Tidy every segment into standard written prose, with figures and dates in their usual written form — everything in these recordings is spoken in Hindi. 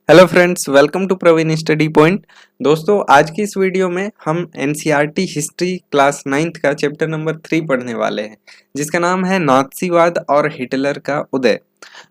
Hello friends, welcome to Praveen study point. दोस्तों, आज की इस वीडियो में हम एनसीईआरटी हिस्ट्री क्लास 9th का चैप्टर नंबर 3 पढ़ने वाले हैं, जिसका नाम है नाज़ीवाद और हिटलर का उदय।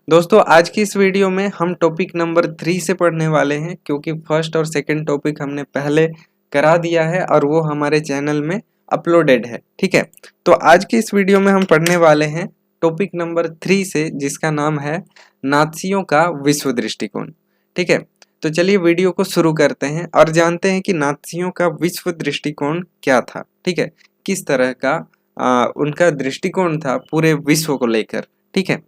दोस्तों, आज की इस वीडियो में हम टॉपिक नंबर 3 से पढ़ने वाले हैं, क्योंकि फर्स्ट और सेकंड टॉपिक हमने पहले करा दिया है और वो हमारे चैनल में अपलोडेड है। ठीक है, तो आज की इस वीडियो में हम पढ़ने वाले हैं टॉपिक नंबर 3 से, जिसका नाम है नाज़ियों का विश्व दृष्टिकोण। ठीक है, तो चलिए वीडियो को शुरू करते हैं और जानते हैं कि नाज़ियों का विश्व दृष्टिकोण क्या था। ठीक है, किस तरह का उनका दृष्टिकोण था पूरे विश्व को लेकर। ठीक है,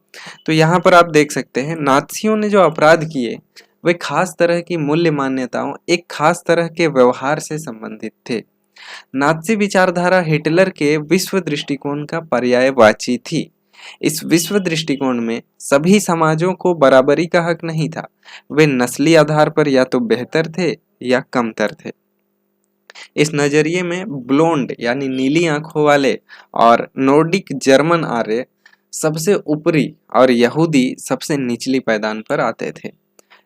तो यहाँ पर आप देख सकते हैं नाज़ियों ने जो अपराध किए वे खास तरह की मूल्य मान्यताओं, एक खास तरह के व्यवहार से संबंधित थे। नाज़ी विचारधारा हिटलर के विश्व दृष्टिकोण का पर्यायवाची थी। इस विश्व दृष्टिकोण में सभी समाजों को बराबरी का हक नहीं था। वे नस्ली आधार पर या तो बेहतर थे या कमतर थे। इस नजरिए में ब्लोंड यानी नीली आंखों वाले और नॉर्डिक जर्मन आर्य सबसे ऊपरी और यहूदी सबसे निचली पायदान पर आते थे।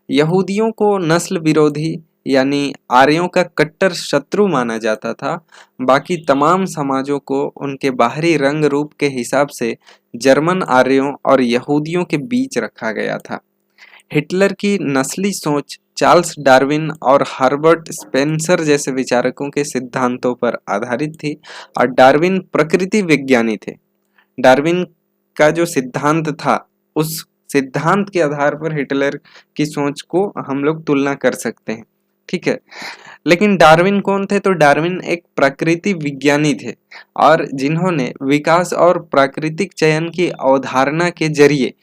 यहूदियों को नस्ल विरोधी यानी आर्यों का कट्टर शत्रु माना जाता था। बाकी तमाम समाजों को उनके बाहरी रंग रूप के हिसाब से जर्मन आर्यों और यहूदियों के बीच रखा गया था। हिटलर की नस्ली सोच चार्ल्स डार्विन और हर्बर्ट स्पेंसर जैसे विचारकों के सिद्धांतों पर आधारित थी और डार्विन प्रकृति विज्ञानी थे। डार्विन का जो सिद्धांत था, उस सिद्धांत के आधार पर हिटलर की सोच को हम लोग तुलना कर सकते हैं। ठीक है, लेकिन डार्विन कौन थे? तो डार्विन एक प्रकृति विज्ञानी थे और जिन्होंने विकास और प्राकृतिक चयन की अवधारणा के जरिए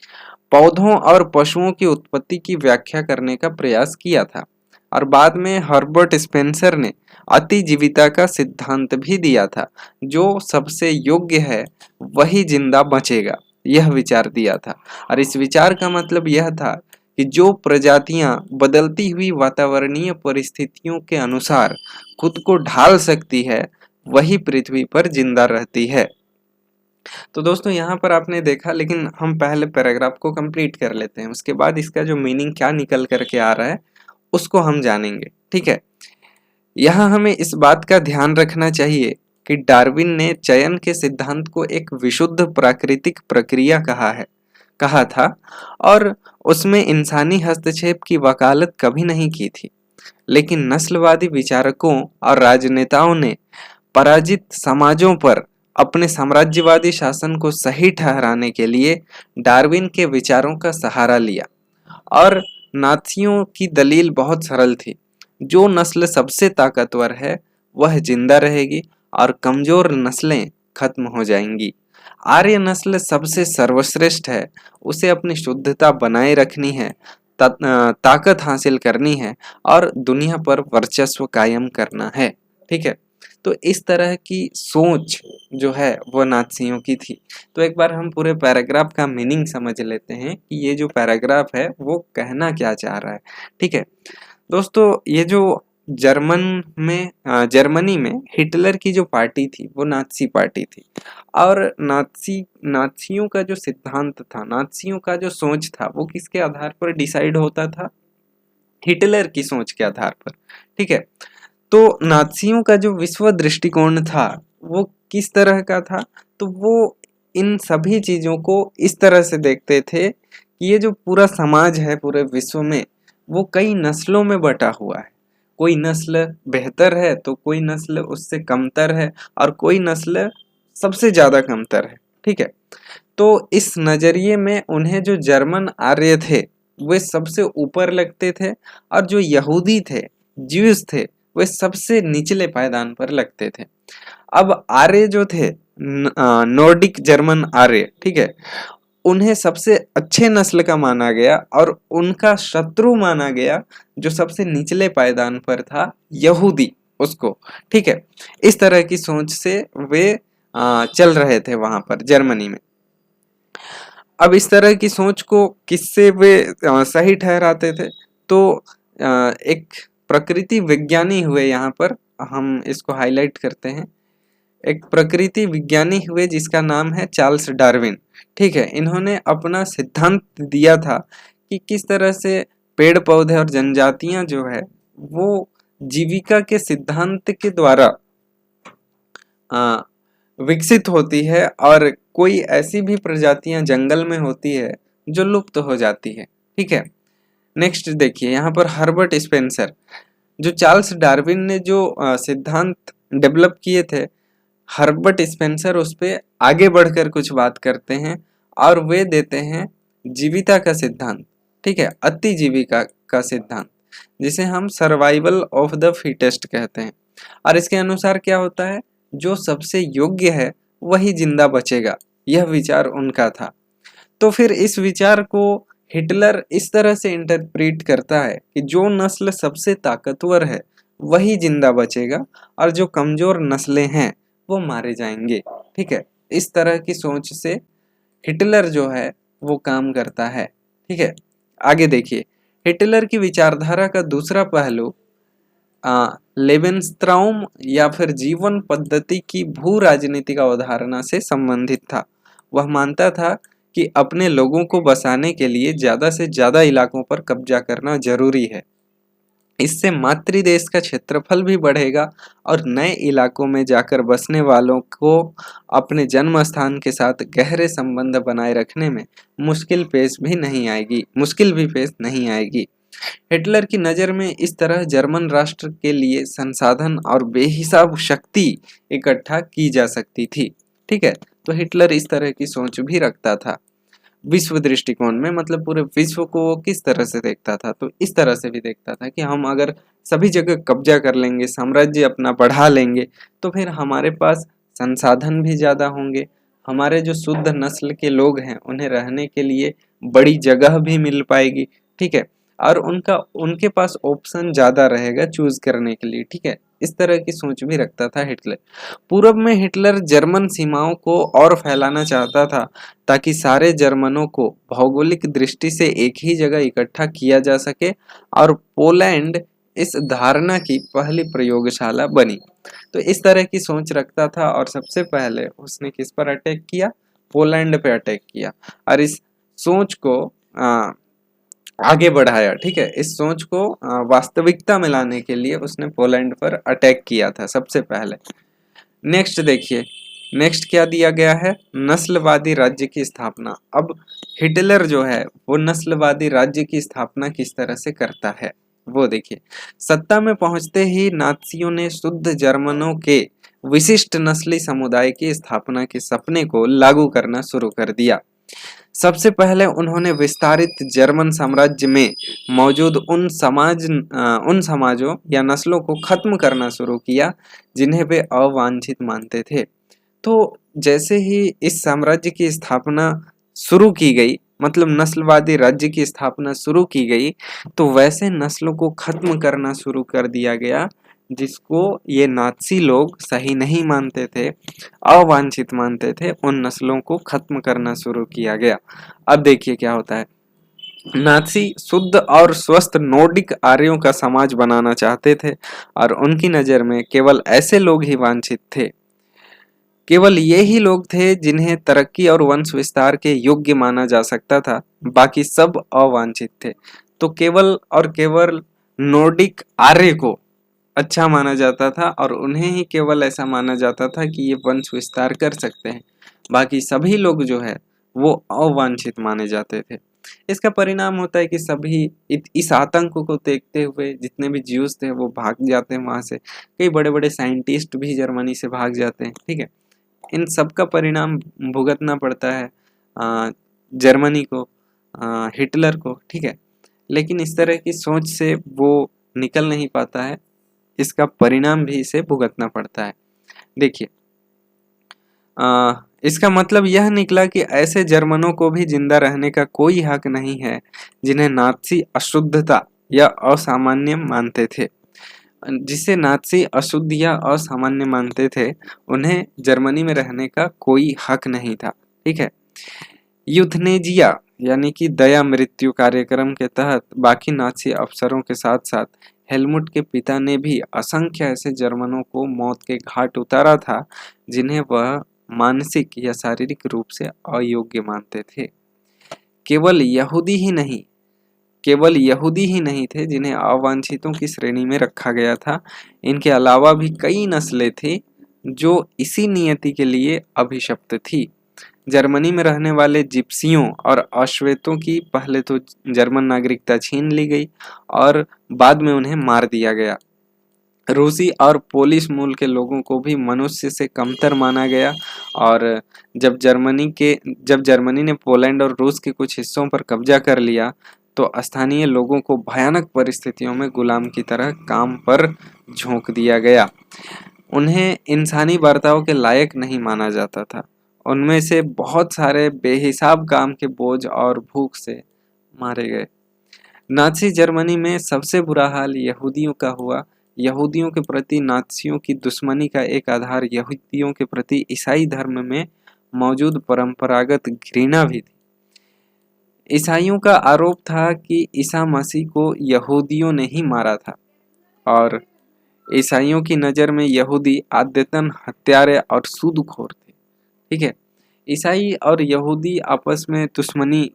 पौधों और पशुओं की उत्पत्ति की व्याख्या करने का प्रयास किया था। और बाद में हर्बर्ट स्पेंसर ने अतिजीविता का सिद्धांत भी दिया था, जो सबसे योग्य है वही जिंदा बचेगा, यह विचार दिया था। और इस विचार का मतलब यह था कि जो प्रजातियां बदलती हुई वातावरणीय परिस्थितियों के अनुसार खुद को ढाल सकती है, वही पृथ्वी पर जिंदा रहती है। तो दोस्तों, यहाँ पर आपने देखा, लेकिन हम पहले पैराग्राफ को कंप्लीट कर लेते हैं, उसके बाद इसका जो मीनिंग क्या निकल करके आ रहा है उसको हम जानेंगे। ठीक है, यहाँ हमें इस बात का ध्यान रखना चाहिए कि डार्विन ने चयन के सिद्धांत को एक विशुद्ध प्राकृतिक प्रक्रिया कहा था और उसमें इंसानी हस्तक्षेप की वकालत कभी नहीं की थी। लेकिन नस्लवादी विचारकों और राजनेताओं ने पराजित समाजों पर अपने साम्राज्यवादी शासन को सही ठहराने के लिए डार्विन के विचारों का सहारा लिया। और नाथियों की दलील बहुत सरल थी। जो नस्ल सबसे ताकतवर है वह जिंदा रहेगी और कमजोर नस्लें खत्म हो जाएंगी। आर्य नस्ल सबसे सर्वश्रेष्ठ है, उसे अपनी शुद्धता बनाए रखनी है, ताकत हासिल करनी है और दुनिया पर वर्चस्व कायम करना है। ठीक है, तो इस तरह की सोच जो है वो नाज़ियों की थी। तो एक बार हम पूरे पैराग्राफ का मीनिंग समझ लेते हैं कि ये जो पैराग्राफ है वो कहना क्या चाह रहा है। ठीक है दोस्तों, ये जो जर्मनी में हिटलर की जो पार्टी थी वो नाज़ी पार्टी थी। और नाज़ियों का जो सिद्धांत था, नाज़ियों का जो सोच था, वो किसके आधार पर डिसाइड होता था? हिटलर की सोच के आधार पर। ठीक है, तो नाज़ियों का जो विश्व दृष्टिकोण था वो किस तरह का था? तो वो इन सभी चीजों को इस तरह से देखते थे कि ये जो पूरा समाज है पूरे विश्व में, वो कई नस्लों में बटा हुआ है। कोई नस्ल बेहतर है तो कोई नस्ल उससे कमतर है और कोई नस्ल सबसे ज्यादा कमतर है। ठीक है, तो इस नजरिए में उन्हें जो जर्मन आर्य थे वे सबसे ऊपर लगते थे और जो यहूदी थे, ज्यूस थे, वे सबसे निचले पायदान पर लगते थे। अब आर्य जो थे, नॉर्डिक जर्मन आर्य, ठीक है, उन्हें सबसे अच्छे नस्ल का माना गया और उनका शत्रु माना गया जो सबसे निचले पायदान पर था, यहूदी, उसको। ठीक है, इस तरह की सोच से वे चल रहे थे वहां पर जर्मनी में। अब इस तरह की सोच को किससे वे सही ठहराते थे? तो एक प्रकृति विज्ञानी हुए, यहाँ पर हम इसको हाईलाइट करते हैं। एक प्रकृति विज्ञानी हुए जिसका नाम है चार्ल्स डार्विन। ठीक है, इन्होंने अपना सिद्धांत दिया था कि किस तरह से पेड़ पौधे और जनजातियां जो है वो जीविका के सिद्धांत के द्वारा विकसित होती है, और कोई ऐसी भी प्रजातियां जंगल में होती है जो लुप्त हो जाती है। ठीक है, नेक्स्ट देखिए यहाँ पर हर्बर्ट स्पेंसर, जो चार्ल्स डार्विन ने जो सिद्धांत डेवलप किए थे, हर्बर्ट स्पेंसर उस पे आगे बढ़कर कुछ बात करते हैं और वे देते हैं जीविता का सिद्धांत। ठीक है, अति जीविका का सिद्धांत, जिसे हम सर्वाइवल ऑफ द फिटेस्ट कहते हैं। और इसके अनुसार क्या होता है, जो सबसे योग्य है वही जिंदा बचेगा, यह विचार उनका था। तो फिर इस विचार को हिटलर इस तरह से इंटरप्रेट करता है कि जो नस्ल सबसे ताकतवर है वही जिंदा बचेगा और जो कमजोर नस्लें हैं वो मारे जाएंगे। ठीक है, इस तरह की सोच से हिटलर जो है वो काम करता है। ठीक है, आगे देखिए, हिटलर की विचारधारा का दूसरा पहलू लेवेंस्ट्राउम या फिर जीवन पद्धति की भू राजनीतिक अवधारणा से संबंधित था। वह मानता था कि अपने लोगों को बसाने के लिए ज्यादा से ज्यादा इलाकों पर कब्जा करना जरूरी है। इससे मातृदेश का क्षेत्रफल भी बढ़ेगा और नए इलाकों में जाकर बसने वालों को अपने जन्म स्थान के साथ गहरे संबंध बनाए रखने में मुश्किल भी पेश नहीं आएगी। हिटलर की नज़र में इस तरह जर्मन राष्ट्र के लिए संसाधन और बेहिसाब शक्ति इकट्ठा की जा सकती थी। ठीक है, तो हिटलर इस तरह की सोच भी रखता था विश्व दृष्टिकोण में, मतलब पूरे विश्व को वो किस तरह से देखता था, तो इस तरह से भी देखता था कि हम अगर सभी जगह कब्जा कर लेंगे, साम्राज्य अपना बढ़ा लेंगे, तो फिर हमारे पास संसाधन भी ज़्यादा होंगे, हमारे जो शुद्ध नस्ल के लोग हैं उन्हें रहने के लिए बड़ी जगह भी मिल पाएगी। ठीक है, और उनके पास ऑप्शन ज़्यादा रहेगा चूज करने के लिए। ठीक है, इस तरह की सोच भी रखता था हिटलर। पूर्व में हिटलर जर्मन सीमाओं को और फैलाना चाहता था ताकि सारे जर्मनों को भौगोलिक दृष्टि से एक ही जगह इकट्ठा किया जा सके, और पोलैंड इस धारणा की पहली प्रयोगशाला बनी। तो इस तरह की सोच रखता था और सबसे पहले उसने किस पर अटैक किया, पोलैंड पे अटैक किया और इस सोच को आगे बढ़ाया। ठीक है, इस सोच को वास्तविकता में लाने के लिए उसने पोलैंड पर अटैक किया था सबसे पहले। नेक्स्ट देखिए, नेक्स्ट क्या दिया गया है, नस्लवादी राज्य की स्थापना। अब हिटलर जो है वो नस्लवादी राज्य की स्थापना किस तरह से करता है वो देखिए। सत्ता में पहुंचते ही नात्सियों ने शुद्ध जर्मनों के विशिष्ट नस्ली समुदाय की स्थापना के सपने को लागू करना शुरू कर दिया। सबसे पहले उन्होंने विस्तारित जर्मन साम्राज्य में मौजूद उन समाजों या नस्लों को खत्म करना शुरू किया जिन्हें वे अवांछित मानते थे। तो जैसे ही इस साम्राज्य की स्थापना शुरू की गई, मतलब नस्लवादी राज्य की स्थापना शुरू की गई, तो वैसे नस्लों को खत्म करना शुरू कर दिया गया जिसको ये नात्सी लोग सही नहीं मानते थे, अवांछित मानते थे। उन नस्लों को खत्म करना शुरू किया गया। अब देखिए क्या होता है, नात्सी शुद्ध और स्वस्थ नॉर्डिक आर्यों का समाज बनाना चाहते थे और उनकी नज़र में केवल ऐसे लोग ही वांछित थे, केवल ये ही लोग थे जिन्हें तरक्की और वंश विस्तार के योग्य माना जा सकता था, बाकी सब अवांछित थे। तो केवल और केवल नॉर्डिक आर्य को अच्छा माना जाता था और उन्हें ही केवल ऐसा माना जाता था कि ये वंश विस्तार कर सकते हैं, बाकी सभी लोग जो है वो अवांछित माने जाते थे। इसका परिणाम होता है कि सभी इस आतंक को देखते हुए जितने भी ज्यूज थे वो भाग जाते हैं वहां से, कई बड़े बड़े साइंटिस्ट भी जर्मनी से भाग जाते हैं। ठीक है, इन सब का परिणाम भुगतना पड़ता है जर्मनी को, हिटलर को। ठीक है, लेकिन इस तरह की सोच से वो निकल नहीं पाता है, इसका परिणाम भी इसे भुगतना पड़ता है। देखिए, इसका मतलब यह निकला कि ऐसे जर्मनों को भी जिंदा रहने का कोई हक नहीं है जिन्हें नात्सी अशुद्धता या असामान्य मानते थे। जिसे नात्सी अशुद्ध या असामान्य मानते थे उन्हें जर्मनी में रहने का कोई हक नहीं था। ठीक है, यूथनेजिया यानी कि दया मृत्यु कार्यक्रम के तहत बाकी नात्सी अफसरों के साथ साथ हेलमुट के पिता ने भी असंख्य ऐसे जर्मनों को मौत के घाट उतारा था जिन्हें वह मानसिक या शारीरिक रूप से अयोग्य मानते थे। केवल केवल यहूदी ही नहीं थे जिन्हें अवांछितों की श्रेणी में रखा गया था। इनके अलावा भी कई नस्लें थी जो इसी नियति के लिए अभिशप्त थी। जर्मनी में रहने वाले जिप्सियों और अश्वेतों की पहले तो जर्मन नागरिकता छीन ली गई और बाद में उन्हें मार दिया गया। रूसी और पोलिश मूल के लोगों को भी मनुष्य से कमतर माना गया और जब जर्मनी ने पोलैंड और रूस के कुछ हिस्सों पर कब्जा कर लिया तो स्थानीय लोगों को भयानक परिस्थितियों में गुलाम की तरह काम पर झोंक दिया गया। उन्हें इंसानी बर्ताव के लायक नहीं माना जाता था। उनमें से बहुत सारे बेहिसाब काम के बोझ और भूख से मारे गए। नाज़ी जर्मनी में सबसे बुरा हाल यहूदियों का हुआ। यहूदियों के प्रति नाज़ियों की दुश्मनी का एक आधार यहूदियों के प्रति ईसाई धर्म में मौजूद परंपरागत घृणा भी थी। ईसाइयों का आरोप था कि ईसा मसीह को यहूदियों ने ही मारा था और ईसाइयों की नज़र में यहूदी आद्यतन हत्यारे और सूदखोर थे। ठीक है, ईसाई और यहूदी आपस में दुश्मनी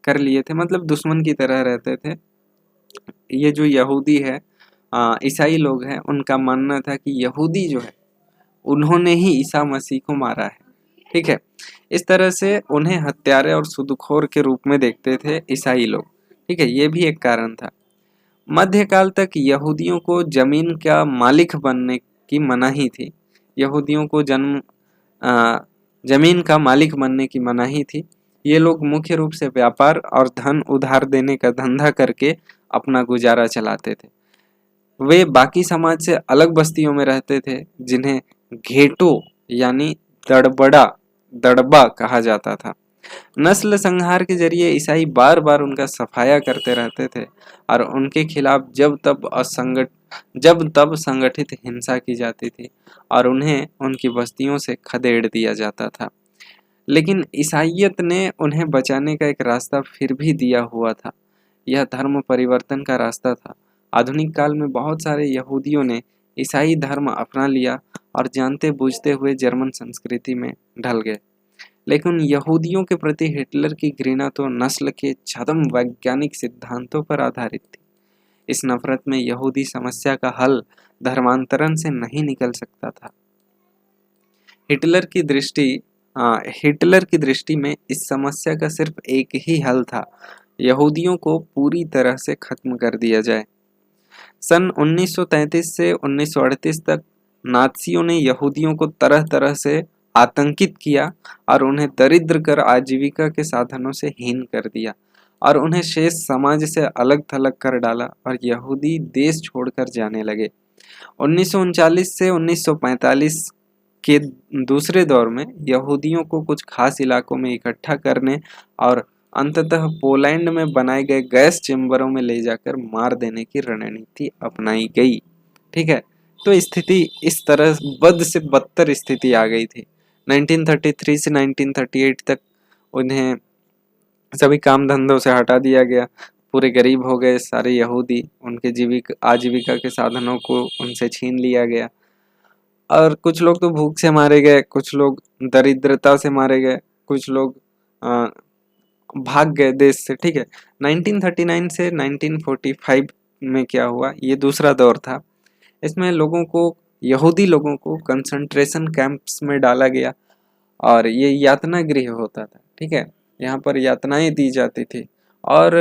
कर लिए थे, मतलब दुश्मन की तरह रहते थे। ये जो यहूदी है, ईसाई लोग हैं, उनका मानना था कि यहूदी जो है उन्होंने ही ईसा मसीह को मारा है। ठीक है, इस तरह से उन्हें हत्यारे और सूदखोर के रूप में देखते थे ईसाई लोग। ठीक है, ये भी एक कारण था। मध्यकाल तक यहूदियों को जमीन का मालिक बनने की मनाही थी। यहूदियों को जमीन का मालिक बनने की मनाही थी। ये लोग मुख्य रूप से व्यापार और धन उधार देने का धंधा करके अपना गुजारा चलाते थे। वे बाकी समाज से अलग बस्तियों में रहते थे जिन्हें घेटो यानी दड़बा कहा जाता था। नस्ल संहार के जरिए ईसाई बार बार उनका सफाया करते रहते थे और उनके खिलाफ जब तब संगठित हिंसा की जाती थी और उन्हें उनकी बस्तियों से खदेड़ दिया जाता था। लेकिन ईसाइयत ने उन्हें बचाने का एक रास्ता फिर भी दिया हुआ था। यह धर्म परिवर्तन का रास्ता था। आधुनिक काल में बहुत सारे यहूदियों ने ईसाई धर्म अपना लिया और जानते बूझते हुए जर्मन संस्कृति में ढल गए। लेकिन यहूदियों के प्रति हिटलर की घृणा तो नस्ल के छद्म वैज्ञानिक सिद्धांतों पर आधारित थी। इस नफरत में यहूदी समस्या का हल धर्मांतरण से नहीं निकल सकता था। हिटलर की दृष्टि में इस समस्या का सिर्फ एक ही हल था, यहूदियों को पूरी तरह से खत्म कर दिया जाए। सन 1933 से 1938 तक नाज़ियों ने यहूदियों को तरह तरह से आतंकित किया और उन्हें दरिद्र कर आजीविका के साधनों से हीन कर दिया और उन्हें शेष समाज से अलग थलग कर डाला और यहूदी देश छोड़कर जाने लगे। 1939 से 1945 के दूसरे दौर में यहूदियों को कुछ खास इलाकों में इकट्ठा करने और अंततः पोलैंड में बनाए गए गैस चेम्बरों में ले जाकर मार देने की रणनीति अपनाई गई। ठीक है, तो स्थिति इस तरह बद से बदतर स्थिति आ गई थी। 1933 से 1938 तक उन्हें सभी काम धंधों से हटा दिया गया। पूरे गरीब हो गए सारे यहूदी, उनके आजीविका के साधनों को उनसे छीन लिया गया और कुछ लोग तो भूख से मारे गए, कुछ लोग दरिद्रता से मारे गए, कुछ लोग भाग गए देश से। ठीक है, 1939 से 1945 में क्या हुआ, ये दूसरा दौर था। इसमें यहूदी लोगों को कंसंट्रेशन कैंप्स में डाला गया और ये यातना गृह होता था। ठीक है, यहाँ पर यातनाएं दी जाती थी और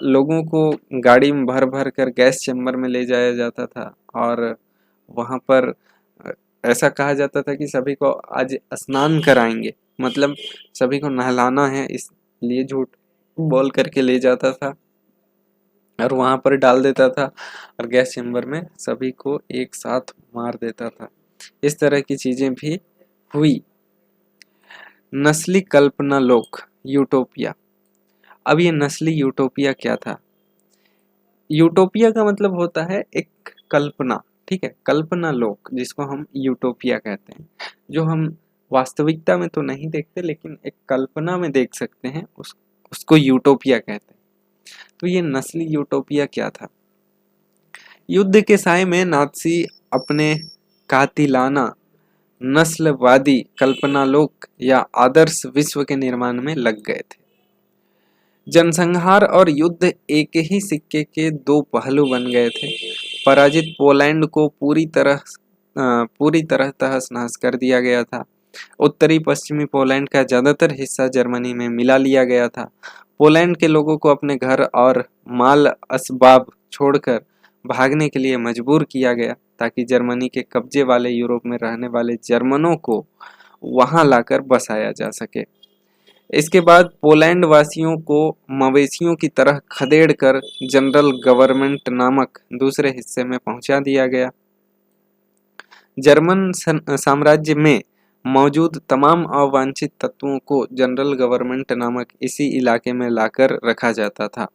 लोगों को गाड़ी में भर भर कर गैस चेम्बर में ले जाया जाता था और वहाँ पर ऐसा कहा जाता था कि सभी को आज स्नान कराएंगे, मतलब सभी को नहलाना है, इसलिए झूठ बोल करके ले जाता था और वहां पर डाल देता था और गैस चेम्बर में सभी को एक साथ मार देता था। इस तरह की चीजें भी हुई। नस्ली कल्पना लोक यूटोपिया। अब ये नस्ली यूटोपिया क्या था? यूटोपिया का मतलब होता है एक कल्पना। ठीक है, कल्पना लोक जिसको हम यूटोपिया कहते हैं, जो हम वास्तविकता में तो नहीं देखते लेकिन एक कल्पना में देख सकते हैं, उसको यूटोपिया कहते हैं। तो ये नस्ली यूटोपिया क्या था? युद्ध के साय में नाज़ी अपने कातिलाना नस्लवादी कल्पनालोक या आदर्श विश्व के निर्माण में लग गए थे। जनसंहार और युद्ध एक ही सिक्के के दो पहलू बन गए थे। पराजित पोलैंड को पूरी तरह तहस-नहस कर दिया गया था। उत्तरी पश्चिमी पोलैंड का ज्यादातर हिस्सा जर्मनी में मिला लिया गया था। पोलैंड के लोगों को अपने घर और माल असबाब छोड़कर भागने के लिए मजबूर किया गया ताकि जर्मनी के कब्जे वाले यूरोप में रहने वाले जर्मनों को वहां लाकर बसाया जा सके। इसके बाद पोलैंड वासियों को मवेशियों की तरह खदेड़ कर जनरल गवर्नमेंट नामक दूसरे हिस्से में पहुंचा दिया गया। जर्मन साम्राज्य में मौजूद तमाम अवांछित तत्वों को जनरल गवर्नमेंट नामक इसी इलाके में लाकर रखा जाता था।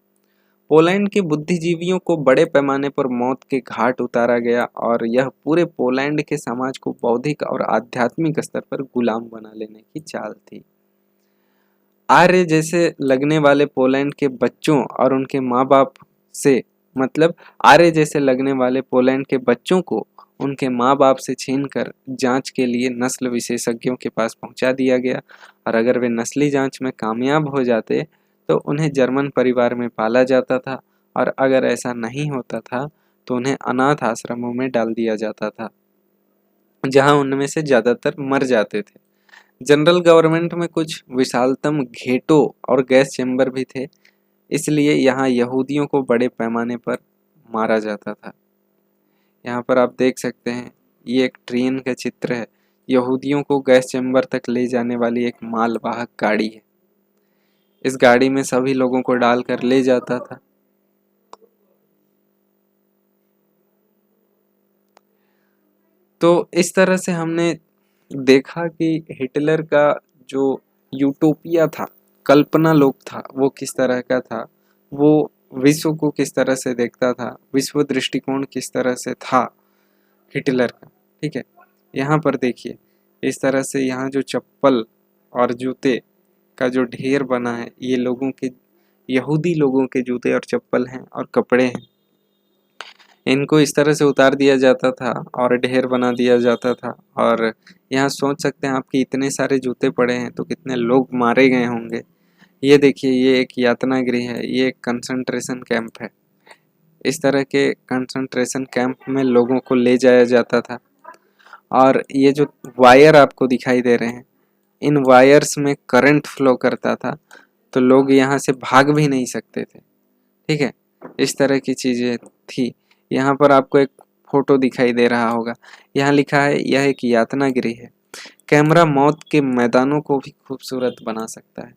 पोलैंड के बुद्धिजीवियों को बड़े पैमाने पर मौत के घाट उतारा गया और यह पूरे पोलैंड के समाज को बौद्धिक और आध्यात्मिक स्तर पर गुलाम बना लेने की चाल थी। आर्य जैसे लगने वाले पोलैंड के बच्चों और उनके माँ बाप से आर्य जैसे लगने वाले पोलैंड के बच्चों को उनके माँ बाप से छीनकर जांच के लिए नस्ल विशेषज्ञों के पास पहुंचा दिया गया और अगर वे नस्ली जांच में कामयाब हो जाते तो उन्हें जर्मन परिवार में पाला जाता था और अगर ऐसा नहीं होता था तो उन्हें अनाथ आश्रमों में डाल दिया जाता था, जहां उनमें से ज्यादातर मर जाते थे। जनरल गवर्नमेंट में कुछ विशालतम घेटों और गैस चैम्बर भी थे, इसलिए यहाँ यहूदियों को बड़े पैमाने पर मारा जाता था। यहाँ पर आप देख सकते हैं, ये एक ट्रेन का चित्र है। यहूदियों को गैस चैम्बर तक ले जाने वाली एक मालवाहक गाड़ी है। इस गाड़ी में सभी लोगों को डालकर ले जाता था। तो इस तरह से हमने देखा कि हिटलर का जो यूटोपिया था, कल्पना लोक था, वो किस तरह का था, वो विश्व को किस तरह से देखता था, विश्व दृष्टिकोण किस तरह से था हिटलर का। ठीक है, यहाँ पर देखिए इस तरह से यहाँ जो चप्पल और जूते का जो ढेर बना है, ये यहूदी लोगों के जूते और चप्पल हैं और कपड़े हैं। इनको इस तरह से उतार दिया जाता था और ढेर बना दिया जाता था। और यहाँ सोच सकते हैं आप कि इतने सारे जूते पड़े हैं तो कितने लोग मारे गए होंगे। ये देखिए, ये एक यातना गृह है, ये एक कंसंट्रेशन कैंप है। इस तरह के कंसंट्रेशन कैंप में लोगों को ले जाया जाता था। और ये जो वायर आपको दिखाई दे रहे हैं, इन वायर्स में करंट फ्लो करता था, तो लोग यहाँ से भाग भी नहीं सकते थे। ठीक है, इस तरह की चीजें थी। यहाँ पर आपको एक फोटो दिखाई दे रहा होगा, यहाँ लिखा है यह एक यातना गृह है। कैमरा मौत के मैदानों को भी खूबसूरत बना सकता है।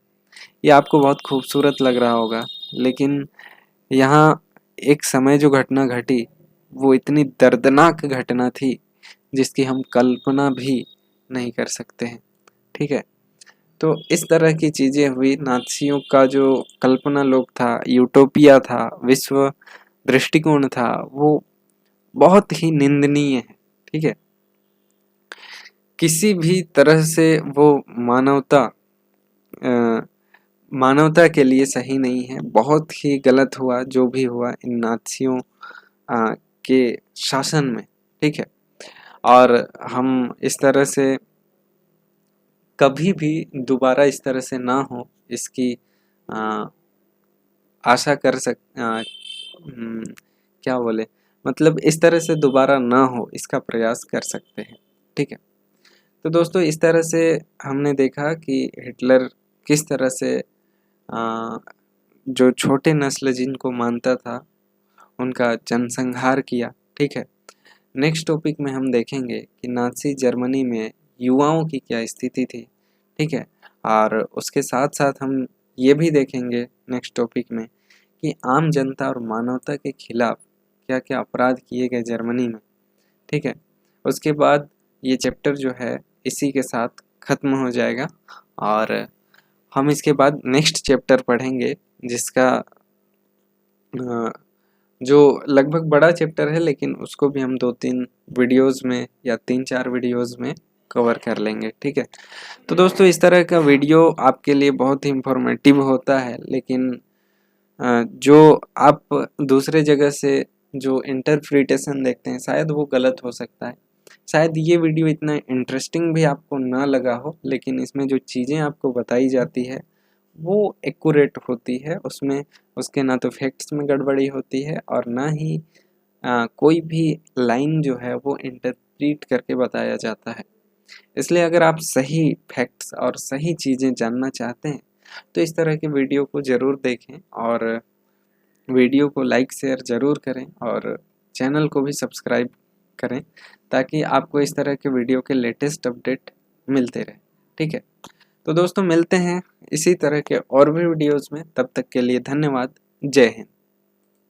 ये आपको बहुत खूबसूरत लग रहा होगा, लेकिन यहाँ एक समय जो घटना घटी वो इतनी दर्दनाक घटना थी जिसकी हम कल्पना भी नहीं कर सकते हैं। ठीक है, तो इस तरह की चीजें हुई। नाज़ियों का जो कल्पना लोक था, यूटोपिया था, विश्व दृष्टिकोण था, वो बहुत ही निंदनीय है। ठीक है, किसी भी तरह से वो मानवता के लिए सही नहीं है। बहुत ही गलत हुआ जो भी हुआ इन नाज़ियों के शासन में। ठीक है, और हम इस तरह से कभी भी दोबारा इस तरह से ना हो इसकी आशा कर क्या बोले, मतलब इस तरह से दोबारा ना हो इसका प्रयास कर सकते हैं। ठीक है, तो दोस्तों इस तरह से हमने देखा कि हिटलर किस तरह से जो छोटे नस्ल जिनको मानता था उनका जनसंहार किया। ठीक है, नेक्स्ट टॉपिक में हम देखेंगे कि नाज़ी जर्मनी में युवाओं की क्या स्थिति थी। ठीक है, और उसके साथ साथ हम ये भी देखेंगे नेक्स्ट टॉपिक में कि आम जनता और मानवता के खिलाफ क्या क्या अपराध किए गए जर्मनी में। ठीक है, उसके बाद ये चैप्टर जो है इसी के साथ ख़त्म हो जाएगा और हम इसके बाद नेक्स्ट चैप्टर पढ़ेंगे जिसका जो लगभग बड़ा चैप्टर है, लेकिन उसको भी हम 2-3 वीडियोस में या 3-4 वीडियोस में कवर कर लेंगे। ठीक है, तो दोस्तों इस तरह का वीडियो आपके लिए बहुत ही इंफॉर्मेटिव होता है, लेकिन जो आप दूसरे जगह से जो इंटरप्रिटेशन देखते हैं शायद वो गलत हो सकता है। शायद ये वीडियो इतना इंटरेस्टिंग भी आपको ना लगा हो, लेकिन इसमें जो चीज़ें आपको बताई जाती है वो एक्यूरेट होती है, उसमें उसके ना तो फैक्ट्स में गड़बड़ी होती है और ना ही कोई भी लाइन जो है वो इंटरप्रीट करके बताया जाता है। इसलिए अगर आप सही फैक्ट्स और सही चीज़ें जानना चाहते हैं तो इस तरह के वीडियो को ज़रूर देखें और वीडियो को लाइक शेयर ज़रूर करें और चैनल को भी सब्सक्राइब करें ताकि आपको इस तरह के वीडियो के लेटेस्ट अपडेट मिलते रहे। ठीक है, तो दोस्तों मिलते हैं इसी तरह के और भी वीडियोज़ में, तब तक के लिए धन्यवाद। जय हिंद।